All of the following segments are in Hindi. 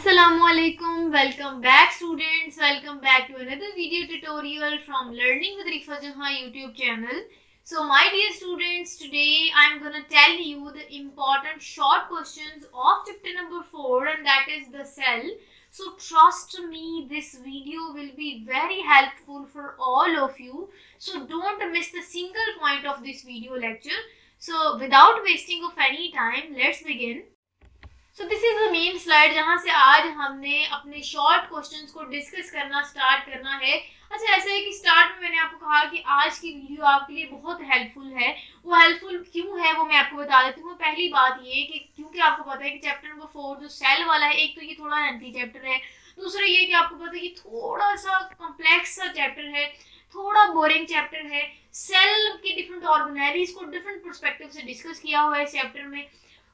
Assalamualaikum. Welcome back students. Welcome back to another video tutorial from Learning with Rifa Jahan YouTube channel. So my dear students, today I'm gonna tell you the important short questions of chapter number 4, and that is the cell. So trust me, this video will be very helpful for all of you. So don't miss the single point of this video lecture. So without wasting of any time, let's begin. So this is the main slide जहां से आज हमने अपने शॉर्ट क्वेश्चंस को डिस्कस करना स्टार्ट करना है। अच्छा, ऐसा है कि स्टार्ट में मैंने आपको कहा कि आज की वीडियो आपके लिए बहुत हेल्पफुल है। वो हेल्पफुल क्यों है वो मैं आपको बता देती हूँ। पहली बात ये कि क्योंकि आपको पता है कि चैप्टर नंबर 4 जो सेल वाला है, एक तो ये थोड़ा लेंथी चैप्टर है, दूसरा ये कि आपको पता है कि थोड़ा सा कॉम्प्लेक्स सा चैप्टर है, थोड़ा बोरिंग चैप्टर है। सेल के डिफरेंट ऑर्गेनेलीज को डिफरेंट पर्सपेक्टिव से डिस्कस किया हुआ है इस चैप्टर में।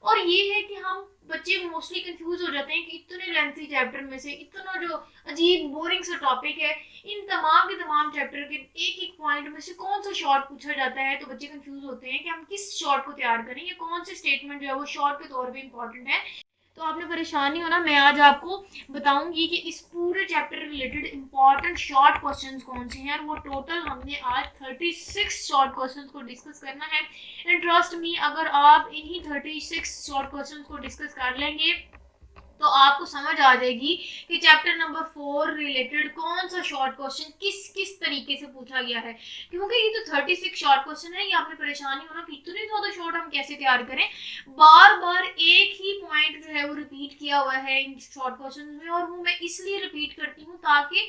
और ये है कि हम बच्चे मोस्टली कंफ्यूज हो जाते हैं कि इतने लेंथी चैप्टर में से इतना जो अजीब बोरिंग सा टॉपिक है, इन तमाम के तमाम चैप्टर के एक एक पॉइंट में से कौन सा शॉर्ट पूछा जाता है। तो बच्चे कंफ्यूज होते हैं कि हम किस शॉर्ट को तैयार करें या कौन से स्टेटमेंट जो है वो शॉर्ट के तौर पे इंपॉर्टेंट है। तो आपने परेशान नहीं होना, मैं आज आपको बताऊंगी कि इस पूरे chapter related important short questions कौन से हैं, और वो टोटल हमने आज 36 शॉर्ट क्वेश्चंस को डिस्कस करना है। एंड ट्रस्ट मी, अगर आप इन्हीं 36 शॉर्ट क्वेश्चंस को डिस्कस कर लेंगे तो आपको समझ आ जाएगी कि चैप्टर नंबर 4 रिलेटेड कौन सा शॉर्ट क्वेश्चन किस किस तरीके से पूछा गया है। क्योंकि ये तो 36 शॉर्ट क्वेश्चन है, ये आपने परेशानी होना कि इतने ज़्यादा शॉर्ट हम कैसे तैयार करें। बार बार एक ही पॉइंट जो है वो रिपीट किया हुआ है इन शॉर्ट क्वेश्चन में, और वो मैं इसलिए रिपीट करती हूँ ताकि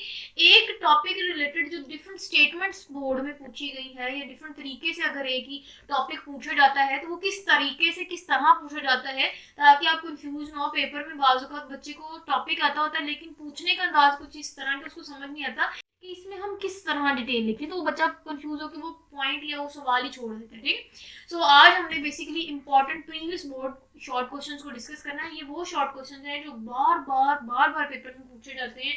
एक टॉपिक रिलेटेड जो डिफरेंट स्टेटमेंट्स बोर्ड में पूछी गई है या डिफरेंट तरीके से अगर एक ही टॉपिक पूछा जाता है तो वो किस तरीके से किस तरह पूछा जाता है, ताकि आप कंफ्यूज ना हो। पेपर में बच्चे को टॉपिक आता होता है लेकिन पूछने का अंदाज कुछ इस तरह का उसको समझ नहीं आता कि इसमें हम किस तरह डिटेल लिखें, तो वो बच्चा कंफ्यूज होकर वो पॉइंट या वो सवाल ही छोड़ देता है। ठीक, सो आज हमने basically important previous board short questions को डिस्कस करना है। ये वो शॉर्ट क्वेश्चंस हैं जो बार बार पेपर में पूछे जाते हैं।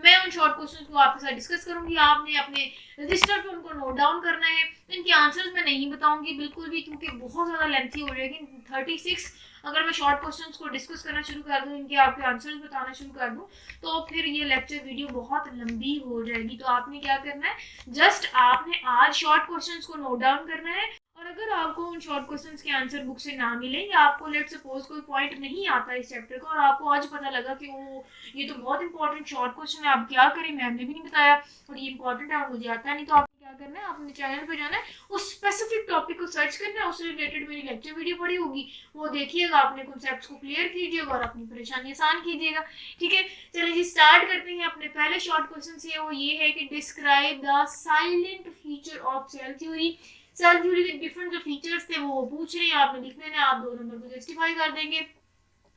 मैं उन शॉर्ट क्वेश्चंस को आपके साथ डिस्कस करूंगी, आपने अपने रजिस्टर पर उनको नोट डाउन करना है। इनके आंसर्स मैं नहीं बताऊंगी बिल्कुल भी, क्योंकि बहुत ज़्यादा लेंथी हो जाएगी। 36 अगर मैं शॉर्ट क्वेश्चंस को डिस्कस करना शुरू कर दूं, इनके आपके आंसर्स बताना शुरू कर दूं, तो फिर ये लेक्चर वीडियो बहुत लंबी हो जाएगी। तो आपने क्या करना है, जस्ट आपने आज शॉर्ट क्वेश्चंस को नोट डाउन करना है, और अगर आपको उन शॉर्ट क्वेश्चंस के आंसर बुक से ना मिले या आपको लेट सपोज कोई पॉइंट नहीं आता इस चैप्टर का और आपको आज पता लगा कि वो ये तो बहुत इंपॉर्टेंट शॉर्ट क्वेश्चन है, आप क्या करें, मैम ने भी नहीं बताया और ये इंपॉर्टेंट है और मुझे आता नहीं, तो आपने क्या करना है, अपने चैनल पे जाना है, उस स्पेसिफिक टॉपिक को सर्च करना है, उससे रिलेटेड मेरी लेक्चर वीडियो पड़ी होगी, वो देखिएगा, अपने कॉन्सेप्ट्स को क्लियर कीजिएगा और अपनी परेशानी आसान कीजिएगा। ठीक है, चलिए जी स्टार्ट करते हैं। अपने पहले शॉर्ट क्वेश्चन से वो ये है कि describe the silent feature of cell theory. Cell theory के डिफरेंट जो फीचर्स थे वो पूछ रहे हैं, आपने लिखने हैं, आप 2 नंबर को जस्टिफाई कर देंगे।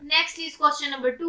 Next is question number 2,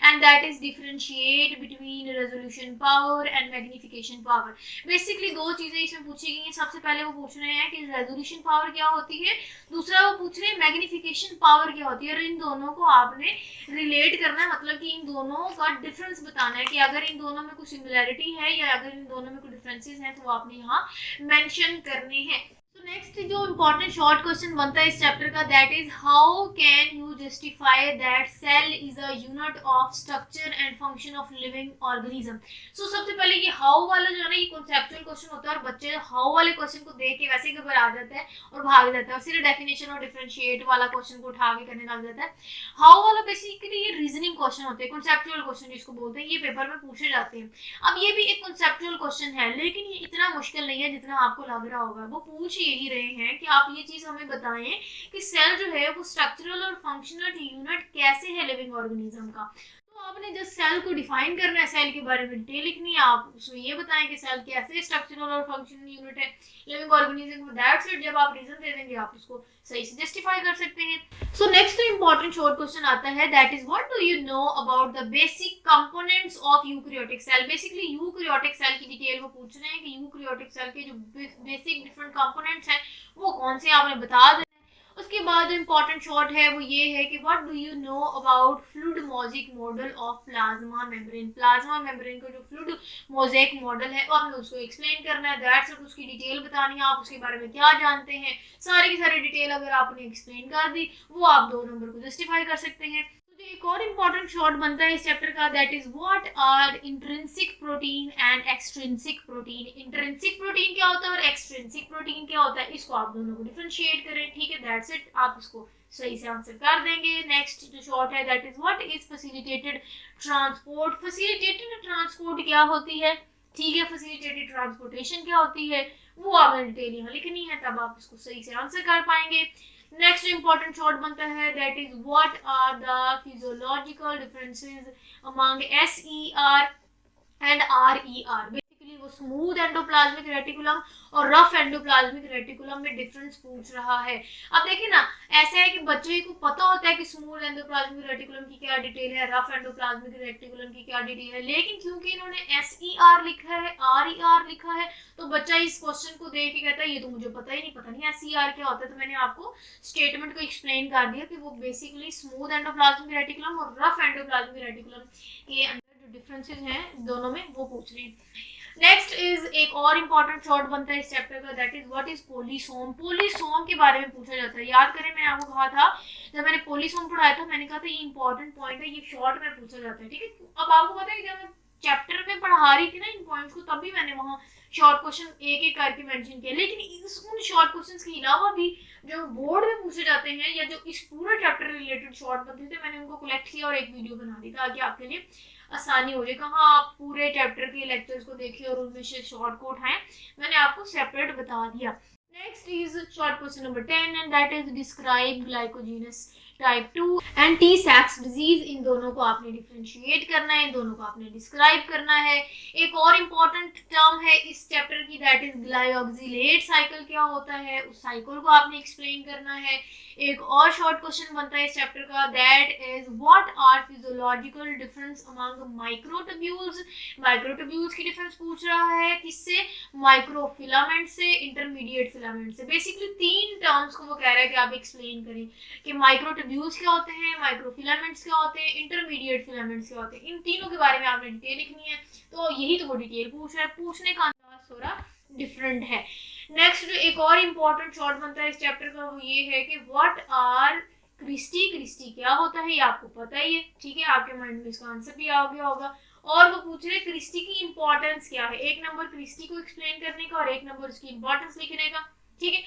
and that is differentiate between resolution power and magnification power. Basically दो चीजें इसमें पूछी गई हैं। सबसे पहले वो पूछ रहे हैं कि resolution power क्या होती है, दूसरा वो पूछ रहे हैं magnification power क्या होती है, और इन दोनों को आपने रिलेट करना है, मतलब कि इन दोनों का डिफरेंस बताना है कि अगर इन दोनों में कुछ सिमिलैरिटी है या अगर इन दोनों में कुछ डिफरेंसेस हैं तो आपने यहाँ मेंशन करने हैं। तो नेक्स्ट जो इम्पोर्टेंट शॉर्ट क्वेश्चन बनता है इस चैप्टर का, that is how can you justify that cell is a unit of structure and function of living organism. So सबसे पहले ये हाउ वाला जो है ना, ये कॉन्सेप्चुअल क्वेश्चन होता है, और बच्चे हाउ वाले क्वेश्चन को देख के वैसे घबरा जाता है और भाग जाता है और सिर्फ डेफिनेशन और डिफरेंशिएट वाला क्वेश्चन को उठा के करने लग जाता है। हाउ वाला बेसिकली ये रीजनिंग क्वेश्चन होते हैं, कॉन्सेप्चुअल क्वेश्चन जिसको बोलते हैं, ये पेपर में पूछे जाते हैं। अब ये भी एक कॉन्सेप्चुअल क्वेश्चन है, लेकिन ये इतना मुश्किल नहीं है जितना आपको लग रहा होगा। वो पूछ यही रहे हैं कि आप ये चीज हमें बताएं कि सेल जो है वो स्ट्रक्चरल और फंक्शनल यूनिट कैसे है लिविंग ऑर्गेनिज्म का। तो आपने जस्ट सेल को डिफाइन करना है, सेल के बारे में डिटेल लिखनी है, आप उसमें ये बताएं कि सेल कैसे स्ट्रक्चरल और फंक्शनल यूनिट है लिविंग ऑर्गेनिज्म में। That's it. जब आप रीजन दे देंगे आप उसको सही से जस्टिफाई कर सकते हैं। So next important short question आता है, that is what do you know about the basic components of eukaryotic cell. Basically eukaryotic cell की डिटेल वो पूछ रहे हैं कि यूकैरियोटिक सेल के जो बेसिक डिफरेंट कंपोनेंट्स हैं वो कौन से, आपने बता देना है। उसके बाद जो इम्पोर्टेंट शॉर्ट है वो ये है कि what do you know about fluid mosaic model of plasma membrane. Plasma membrane का जो फ्लूइड मोज़ेक मॉडल है वो आपने उसको एक्सप्लेन करना है, दैट्स इट। उसकी डिटेल बतानी है, आप उसके बारे में क्या जानते हैं, सारी की सारी डिटेल अगर आपने एक्सप्लेन कर दी वो आप 2 नंबर को जस्टिफाई कर सकते हैं। एक और इम्पॉर्टेंट शॉर्ट बनता है इस चैप्टर का, that is what are intrinsic protein and extrinsic protein. Intrinsic protein क्या होता है और एक्सट्रिंसिक प्रोटीन क्या होता है, इसको आप दोनों को डिफरेंशिएट करें, ठीक है, दैट्स इट, आप इसको सही से आंसर कर देंगे। नेक्स्ट जो शॉर्ट है that is what is facilitated transport. Facilitated transport क्या होती है, ठीक है, फैसिलिटेटेड ट्रांसपोर्टेशन क्या होती है, वो आपने डिटेल यहाँ लिखनी है, तब आप इसको सही से आंसर कर पाएंगे। नेक्स्ट इंपॉर्टेंट शॉर्ट बनता है that is what are the physiological differences among SER and RER। Basically वो स्मूथ एंडोप्लाज्मिक रेटिकुलम और रफ एंडोप्लाज्मिक रेटिकुलम में डिफरेंस पूछ रहा है। अब देखिए ना, ऐसा है कि बच्चे को पता होता है कि स्मूथ एंडोप्लाज्मिक रेटिकुलम की क्या डिटेल है, रफ एंडोप्लाज्मिक रेटिकुलम की क्या डिटेल है, लेकिन क्योंकि इन्होंने SER लिखा है, RER लिखा है, तो बच्चा इस क्वेश्चन को देख के कहता है ये तो मुझे पता ही नहीं, पता नहीं SER क्या होता है। तो मैंने आपको स्टेटमेंट को एक्सप्लेन कर दिया कि वो बेसिकली स्मूथ एंडोप्लाज्मिक रेटिकुलम और रफ एंडोप्लाज्मिक रेटिकुलम के अंदर जो डिफरेंसेस हैं दोनों में, वो पूछ रहे हैं। नेक्स्ट इज एक और इम्पॉर्टेंट शॉर्ट बनता है इस चैप्टर का, दैट इज व्हाट इज पोलीसोम। पोलीसोम के बारे में पूछा जाता है। याद करें, मैंने आपको कहा था जब मैंने पोलीसोम पढ़ाया था, मैंने कहा था ये इंपॉर्टेंट पॉइंट है, ये शॉर्ट में पूछा जाता है, ठीक है। अब आपको पता है कि जब मैं चैप्टर में पढ़ा रही थी ना इन पॉइंट्स को, तब भी मैंने वहाँ शॉर्ट क्वेश्चन एक एक करके मेंशन किया, लेकिन उन शॉर्ट क्वेश्चंस के अलावा भी जो बोर्ड में पूछे जाते हैं या जो इस पूरे चैप्टर रिलेटेड शॉर्ट बनते थे, मैंने उनको कलेक्ट किया और एक वीडियो बना दी ताकि आपके लिए आसानी हो जाए। कहाँ आप पूरे चैप्टर के लेक्चर्स को देखिए और उनमें से शॉर्ट को उठाएं, मैंने आपको सेपरेट बता दिया। Next is short question number 10 and that is describe glycogenosis type 2 and Tay सैक्स डिजीज। इन दोनों को आपने डिफरेंशिएट करना है, इन दोनों को आपने डिस्क्राइब करना है। एक और इम्पॉर्टेंट टर्म है इस चैप्टर की, दैट इज ग्लाइऑक्सिलेट साइकिल। क्या होता है, उस साइकिल को आपने एक्सप्लेन करना है। एक और शॉर्ट क्वेश्चन बनता है इस चैप्टर का, that is what are physiological difference among microtubules. Microtubules की डिफरेंस पूछ रहा है, किससे, माइक्रोफिलामेंट से, इंटरमीडिएट फिलामेंट से। बेसिकली तीन टर्म्स को वो कह रहा है कि आप एक्सप्लेन करें कि माइक्रोट्यूब्यूल्स क्या होते हैं, माइक्रोफिलामेंट्स क्या होते हैं, इंटरमीडिएट फिलामेंट्स क्या होते हैं। इन तीनों के बारे में आपने डिटेल लिखनी है, तो यही तो वो डिटेल पूछ रहा है, पूछने का अंदाज थोड़ा डिफरेंट है। नेक्स्ट जो एक और इम्पॉर्टेंट शॉर्ट बनता है इस चैप्टर का, वो ये है कि व्हाट आर क्रिस्टी। क्रिस्टी क्या होता है ये आपको पता ही है, ठीक है, आपके माइंड में इसका आंसर भी आ गया होगा। और वो पूछ रहे क्रिस्टी की इंपॉर्टेंस क्या है, एक नंबर क्रिस्टी को एक्सप्लेन करने का और एक नंबर उसकी इंपॉर्टेंस लिखने का, ठीक है।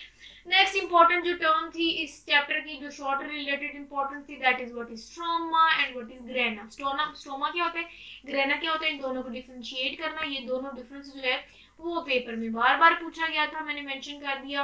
नेक्स्ट इंपॉर्टेंट जो टर्म थी इस चैप्टर की, जो शॉर्ट रिलेटेड इंपॉर्टेंट थी, that is what is stroma and what is grana. Stroma क्या होता है, ग्रेना क्या होता है, इन दोनों को डिफरेंशिएट करना। ये दोनों डिफरेंस जो है वो पेपर में बार बार पूछा गया था, मैंने मेंशन कर दिया।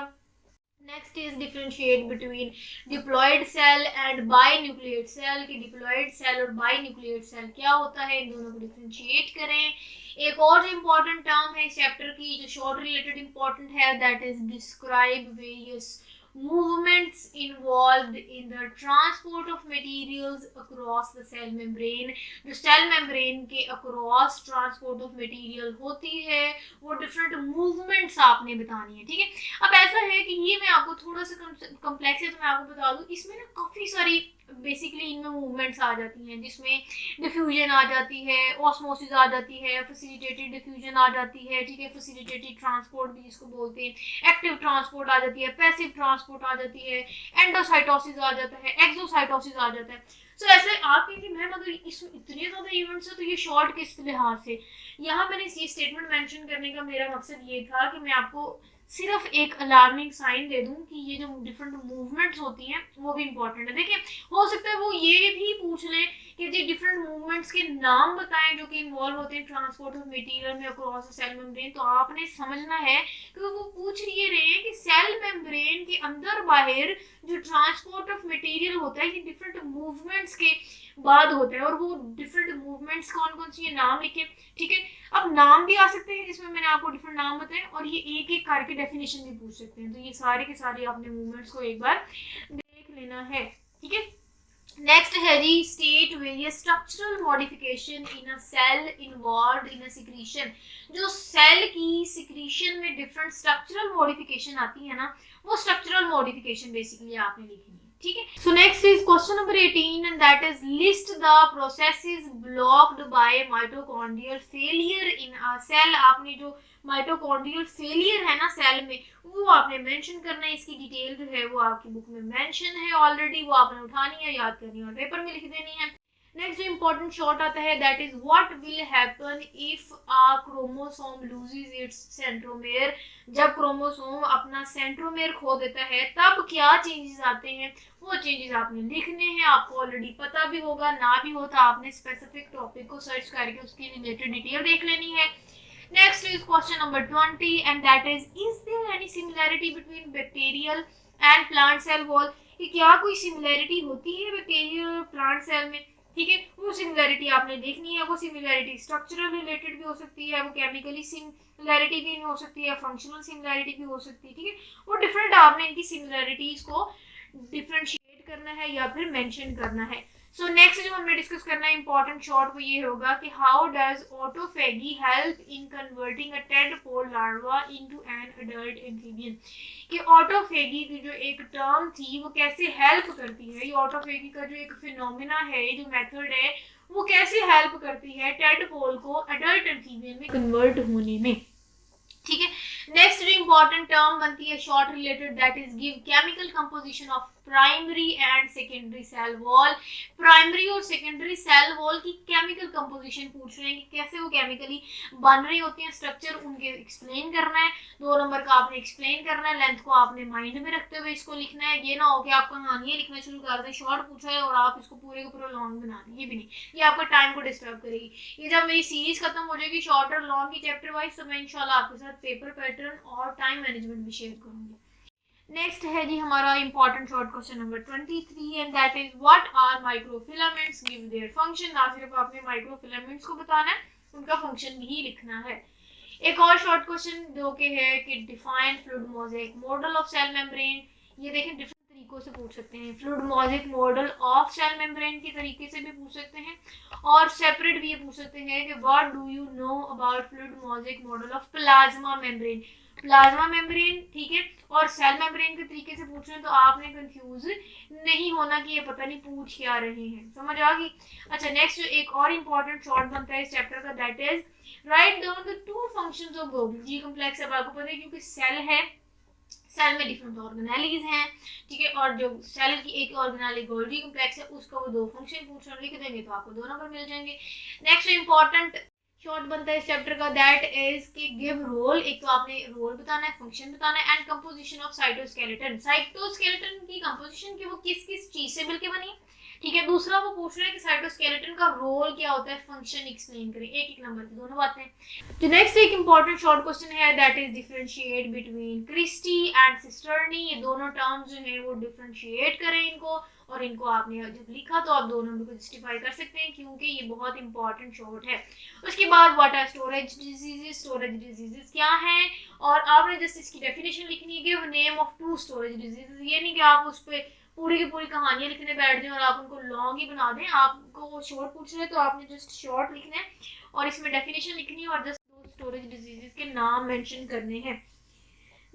Next is differentiate between diploid cell and binucleate cell. कि डिप्लॉयड सेल और बाइन्यूक्लिएट सेल क्या होता है, इन दोनों को डिफरेंशिएट करें। एक और जो इम्पोर्टेंट टर्म है इस चैप्टर की, जो शॉर्ट रिलेटेड इम्पोर्टेंट है, that is describe various movements involved in the transport of materials across the cell membrane। जो सेल मेम्ब्रेन के अक्रॉस ट्रांसपोर्ट ऑफ मटेरियल होती है, वो डिफरेंट मूवमेंट्स आपने बतानी है, ठीक है। अब ऐसा है कि ये मैं आपको थोड़ा सा कम्प्लेक्स है, तो मैं आपको बता दूं, इसमें ना काफ़ी सारी बेसिकली इनमें मूवमेंट्स आ जाती हैं, जिसमें डिफ्यूजन आ जाती है, ऑस्मोसिस आ जाती है, फैसिलिटेटेड डिफ्यूजन आ जाती है, ठीक है, फैसिलिटेटेड ट्रांसपोर्ट भी जिसको बोलते हैं, एक्टिव ट्रांसपोर्ट आ जाती है, पैसिव ट्रांसपोर्ट आ जाती है, एंडोसाइटोसिस आ जाता है, एक्सोसाइटोसिस आ जाता है। सो ऐसे आप कहेंगे मैम अगर इसमें इतने ज़्यादा इवेंट्स है तो ये शॉर्ट किस लिहाज से। यहाँ मैंने ये स्टेटमेंट मेंशन करने का मेरा मकसद ये था कि मैं आपको सिर्फ एक अलार्मिंग साइन दे दूं कि ये जो डिफरेंट मूवमेंट्स होती हैं वो भी इंपॉर्टेंट है। देखिए, हो सकता है वो ये भी पूछ लें कि जी डिफरेंट मूवमेंट्स के नाम बताएं जो कि इन्वॉल्व होते हैं ट्रांसपोर्ट ऑफ मटेरियल में अक्रॉस सेल मेम्ब्रेन। तो आपने समझना है कि वो पूछ ये रहे हैं कि सेल मेम्ब्रेन के अंदर बाहर जो ट्रांसपोर्ट ऑफ मटेरियल होता है ये डिफरेंट मूवमेंट्स के बाद होता है, और वो डिफरेंट मूवमेंट्स कौन कौन सी, ये नाम लिखे, ठीक है। अब नाम भी आ सकते हैं जिसमें मैंने आपको डिफरेंट नाम बताए, और ये एक एक करके डेफिनेशन भी पूछ सकते हैं। तो ये सारे के सारे आपने मूवमेंट्स को एक बार देख लेना है, ठीक है। नेक्स्ट है जी, state various structural modification in a cell involved in a secretion. जो सेल की सिक्रीशन में डिफरेंट स्ट्रक्चरल मॉडिफिकेशन आती है ना, वो स्ट्रक्चरल मॉडिफिकेशन बेसिकली आपने लिखनी है, ठीक है। So next is question number 18 and that is list the processes blocked by mitochondrial failure in a cell. आपने जो माइटोकॉन्ड्रियल फेलियर है ना सेल में, वो आपने मेंशन करना है। इसकी डिटेल जो है वो आपकी बुक में मेंशन है ऑलरेडी, वो आपने उठानी है, याद करनी है और पेपर में लिख देनी है। नेक्स्ट जो इम्पोर्टेंट शॉर्ट आता है that is what will happen if a chromosome loses it's centromere. जब क्रोमोसोम अपना सेंट्रोमेयर खो देता है तब क्या चेंजेस आते हैं, वो चेंजेस आपने लिखने हैं। आपको ऑलरेडी पता भी होगा, ना भी हो तो आपने स्पेसिफिक टॉपिक को सर्च करके उसकी रिलेटेड डिटेल देख लेनी है। Next is question number 20 and that is there any similarity between bacterial and plant cell wall. कि क्या कोई सिमिलैरिटी होती है बैक्टीरियल और प्लांट सेल में, ठीक है। वो सिमिलैरिटी आपने देखनी है। वो सिमिलैरिटी स्ट्रक्चरल रिलेटेड भी हो सकती है, वो केमिकली सिमिलैरिटी भी हो सकती है, फंक्शनल सिमिलैरिटी भी हो सकती है, ठीक है। वो डिफरेंट आपने इनकी सिमिलैरिटीज को डिफरेंशिएट करना है या फिर मेंशन करना है। सो नेक्स्ट जो हमें डिस्कस करना है इंपॉर्टेंट शॉर्ट वो ये होगा कि how does autophagy help in converting a tadpole larva into an adult amphibian. कि ऑटोफेगी की जो एक टर्म थी वो कैसे हेल्प करती है, ये ऑटोफेगी का जो एक फिनोमिना है, जो मेथड है, वो कैसे हेल्प करती है टेडपोल को अडल्ट एम्फीबियन में कन्वर्ट होने में, ठीक है। नेक्स्ट जो इंपॉर्टेंट टर्म बनती है short related that is give chemical composition of primary and secondary cell wall. Primary और सेकेंडरी सेल वॉल की केमिकल कंपोजिशन पूछ रहे हैं कि कैसे वो केमिकली बन रही होती हैं, स्ट्रक्चर उनके एक्सप्लेन करना है। 2 नंबर का आपने एक्सप्लेन करना है, लेंथ को आपने माइंड में रखते हुए इसको लिखना है। ये ना हो कि आप कहानियां लिखना शुरू कर दें, शॉर्ट पूछा है और आप इसको पूरे को पूरा लॉन्ग बना दें, ये भी नहीं, ये आपका टाइम को डिस्टर्ब करेगी। ये जब मेरी सीरीज खत्म हो जाएगी शॉर्ट और लॉन्ग की चैप्टर वाइज, तो मैं इंशाल्लाह आपके साथ पेपर पैटर्न और टाइम मैनेजमेंट भी शेयर करूंगी। नेक्स्ट है जी हमारा important short question number 23 and that is what are microfilaments, give their function. ना सिर्फ आपने माइक्रोफिलामेंट्स को बताना है, उनका फंक्शन भी लिखना है। एक और शॉर्ट क्वेश्चन जो कि है कि define fluid mosaic model of cell membrane. ये देखें डिफरेंट तरीकों से पूछ सकते हैं, fluid mosaic model of cell membrane के तरीके से भी पूछ सकते हैं और सेपरेट भी ये पूछ सकते हैं कि what do you know about fluid mosaic model of plasma membrane. Plasma membrane, ठीक है, और सेल मेम्ब्रेन के तरीके से पूछ रहे हैं तो आपने कंफ्यूज नहीं होना कि ये पता नहीं पूछ क्या रहे हैं, समझ आ गई। अच्छा नेक्स्ट एक और इंपॉर्टेंट शॉर्ट बनता है इस चैप्टर का that is write down the 2 functions of Golgi complex. अब आपको पता है क्योंकि सेल है, सेल में डिफरेंट ऑर्गेनेलीज हैं, ठीक है, और जो सेल की एक ऑर्गेनेली गोल्गी कॉम्प्लेक्स है उसका वो 2 फंक्शन पूछ रहे लिख देंगे तो आपको 2 नंबर मिल जाएंगे। नेक्स्ट इंपॉर्टेंट शॉर्ट बनता है इस चैप्टर का दैट इज कि गिव रोल। एक तो आपने रोल बताना है, फंक्शन बताना है and composition of cytoskeleton. Cytoskeleton की कंपोजिशन की वो किस किस चीज से मिलके बनी, ठीक है। दूसरा वो पूछ रहे हैं कि साइटोस्केलेटन का रोल क्या होता है, फंक्शन एक्सप्लेन करें। एक एक नंबर की दोनों बातें। तो नेक्स्ट एक इंपॉर्टेंट शॉर्ट क्वेश्चन है that is differentiate between cristae and cisternae. ये दोनों टर्म्स जो है वो डिफरेंशिएट करें इनको, और इनको आपने जब लिखा तो आप दोनों को जस्टिफाई कर सकते हैं क्योंकि ये बहुत इंपॉर्टेंट शॉर्ट है। उसके बाद what are storage diseases, storage diseases क्या है, और आपने जस्ट इसकी डेफिनेशन लिखनी है, give name of 2 storage diseases. ये नहीं कि आप उस पर पूरी की पूरी कहानियां लिखने बैठ जाएं और आप उनको लॉन्ग ही बना दें। आपको वो शॉर्ट पूछ रहे हैं तो आपने जस्ट शॉर्ट लिखना है और इसमें डेफिनेशन लिखनी है और जस्ट 2 स्टोरेज डिजीजेस के नाम मेंशन करने हैं।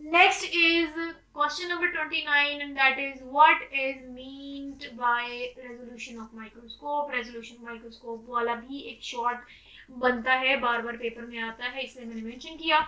Next is question number 29 and that is what is meant by resolution of microscope। resolution microscope वाला भी एक शॉर्ट बनता है, बार बार पेपर में आता है इसलिए मैंने मेंशन किया।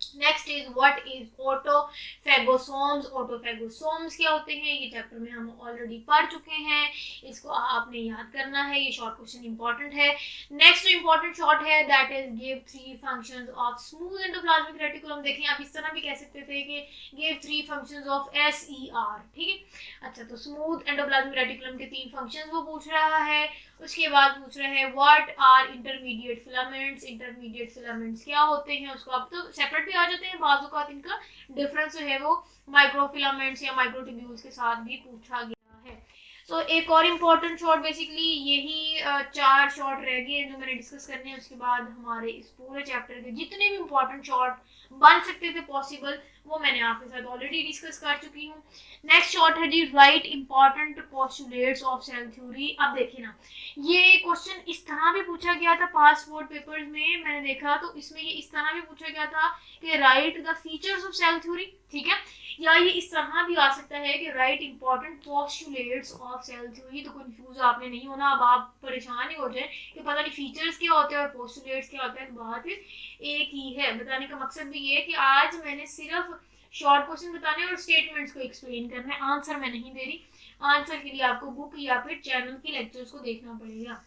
Next is what is autophagosomes. Autophagosomes क्या होते हैं ये चैप्टर में हम ऑलरेडी पढ़ चुके हैं, इसको आपने याद करना है, ये शॉर्ट क्वेश्चन इंपॉर्टेंट है। नेक्स्ट इंपॉर्टेंट शॉर्ट है that is give 3 functions of smooth endoplasmic reticulum. देखिए आप इस तरह भी कह सकते थे कि गिव 3 फंक्शंस ऑफ SER, ठीक है। अच्छा तो स्मूथ एंडोप्लाज्मिक रेटिकुलम के 3 फंक्शंस वो पूछ रहा है। उसके बाद पूछ रहे हैं what are intermediate filaments. Intermediate filaments क्या होते हैं, उसको अब तो सेपरेट भी आ जाते हैं, बाजू का इनका डिफरेंस जो है वो माइक्रोफिलामेंट्स या माइक्रोट्यूब्यूल्स के साथ भी पूछा गया है। सो एक और इम्पोर्टेंट शॉर्ट बेसिकली यही 4 शॉर्ट रह गए जो मैंने डिस्कस करने हैं। उसके बाद हमारे इस पूरे चैप्टर के जितने भी इम्पोर्टेंट शॉर्ट बन सकते थे पॉसिबल वो मैंने आपके साथ ऑलरेडी डिस्कस कर चुकी हूँ। नेक्स्ट शॉर्ट है जी write important postulates of cell theory. अब देखिए ना ये क्वेश्चन इस तरह भी पूछा गया था पास बोर्ड पेपर्स में, मैंने देखा तो इसमें ये इस तरह भी पूछा गया था कि write the features of cell theory, ठीक है, या ये इस तरह भी आ सकता है कि write important postulates of cell theory. तो कंफ्यूज आपने नहीं होना, अब आप परेशान ही हो जाए कि पता नहीं फीचर्स क्या होते हैं और पोस्टुलेट्स क्या होते हैं। बात एक ही है, बताने का मकसद भी ये है कि आज मैंने सिर्फ शॉर्ट क्वेश्चन बताने और स्टेटमेंट्स को एक्सप्लेन करना है, आंसर मैं नहीं दे रही। आंसर के लिए आपको बुक या फिर चैनल के लेक्चर्स को देखना पड़ेगा।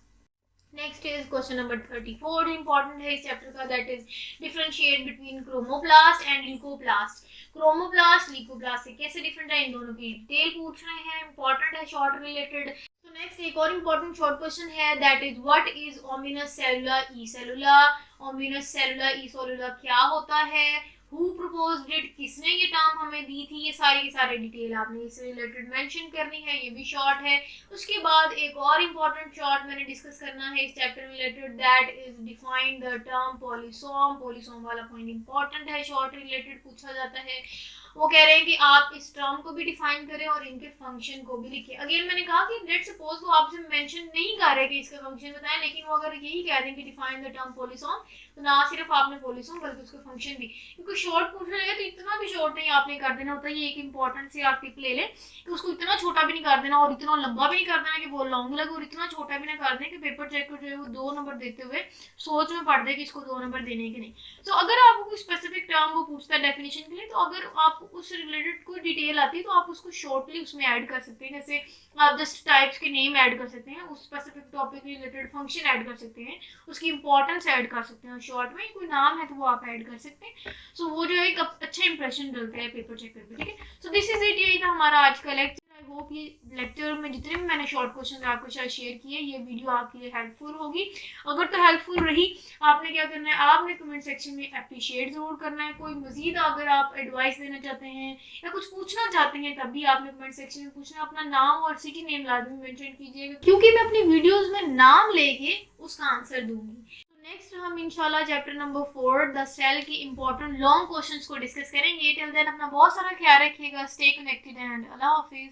Next is question number 34, important है इस चैप्टर का, that is differentiate between chromoplast and leucoplast. Chromoplast leucoplast से कैसे डिफरेंट है, इन दोनों की डिटेल पूछ रहे हैं, इंपॉर्टेंट है, शॉर्ट रिलेटेड। तो नेक्स्ट एक और इंपॉर्टेंट शॉर्ट क्वेश्चन है, that is what is ominous cellular E cellular. Ominous cellular E cellular क्या होता है, हु प्रपोज्ड इट, किसने ये टर्म हमें दी थी, ये सारी की सारी डिटेल आपने इससे रिलेटेड मेंशन करनी है, ये भी शॉर्ट है। उसके बाद एक और इम्पॉर्टेंट शॉर्ट मैंने डिस्कस करना है इस chapter related, that is define the term polysome. Polysome वाला पॉइंट इंपॉर्टेंट है, शॉर्ट रिलेटेड पूछा जाता है। वो कह रहे हैं कि आप इस टर्म को भी डिफाइन करें और इनके फंक्शन को भी लिखिए। अगेन मैंने कहा कि लेट सपोज वो आपसे मेंशन नहीं कर रहे कि इसका फंक्शन बताएं, लेकिन वो अगर यही कह दें कि डिफाइन द टर्म पॉलीसोम, तो ना सिर्फ आपने पॉलीसोम बल्कि उसका फंक्शन भी, क्योंकि शॉर्ट पूछ रहे हैं तो इतना भी शॉर्ट नहीं आपने कर देना होता है। ये एक इंपॉर्टेंट सी आप टिप ले लें कि उसको इतना छोटा भी नहीं कर देना और इतना लंबा भी नहीं कर देना कि वो लॉन्ग लगे, और इतना छोटा भी ना कर दें कि पेपर चेकर जो है वो 2 नंबर देते हुए सोच में पड़ दे कि इसको 2 नंबर देने के नहीं। तो अगर आपको कोई स्पेसिफिक टर्म वो पूछता है डेफिनेशन के लिए, तो अगर आपको उस रिलेटेड कोई डिटेल आती है तो आप उसको शॉर्टली उसमें ऐड कर सकते हैं। जैसे आप जस्ट टाइप्स के नेम ऐड कर सकते हैं, उस specific topic related function add कर सकते हैं, उसकी इंपॉर्टेंस ऐड कर सकते हैं, शॉर्ट में कोई नाम है तो वो आप ऐड कर सकते हैं। सो वो जो है एक अच्छा इंप्रेशन डलता है पेपर चेकर पे, ठीक है। सो दिस इज इट, यही था हमारा आज का लेक्चर। आई होप ये लेक्चर में जितने भी मैंने शॉर्ट क्वेश्चन आपके साथ शेयर किए, ये वीडियो आपके लिए हेल्पफुल होगी। अगर तो हेल्पफुल रही, आपने क्या करना है, आपने कमेंट सेक्शन में अप्रिशिएट जरूर करना है। कोई मजीद अगर आप एडवाइस देना चाहते हैं या कुछ पूछना चाहते हैं, तब भी आपने कमेंट सेक्शन में पूछना। अपना नाम और सिटी नेम लाजमी मेंशन कीजिएगा, क्योंकि मैं अपनी वीडियोस में नाम लेके उसका आंसर दूंगी। नेक्स्ट हम इंशाल्लाह चैप्टर नंबर 4 द सेल की इंपॉर्टेंट लॉन्ग क्वेश्चंस को डिस्कस करेंगे। टिल देन अपना बहुत सारा ख्याल रखिएगा, stay connected and Allah Hafiz.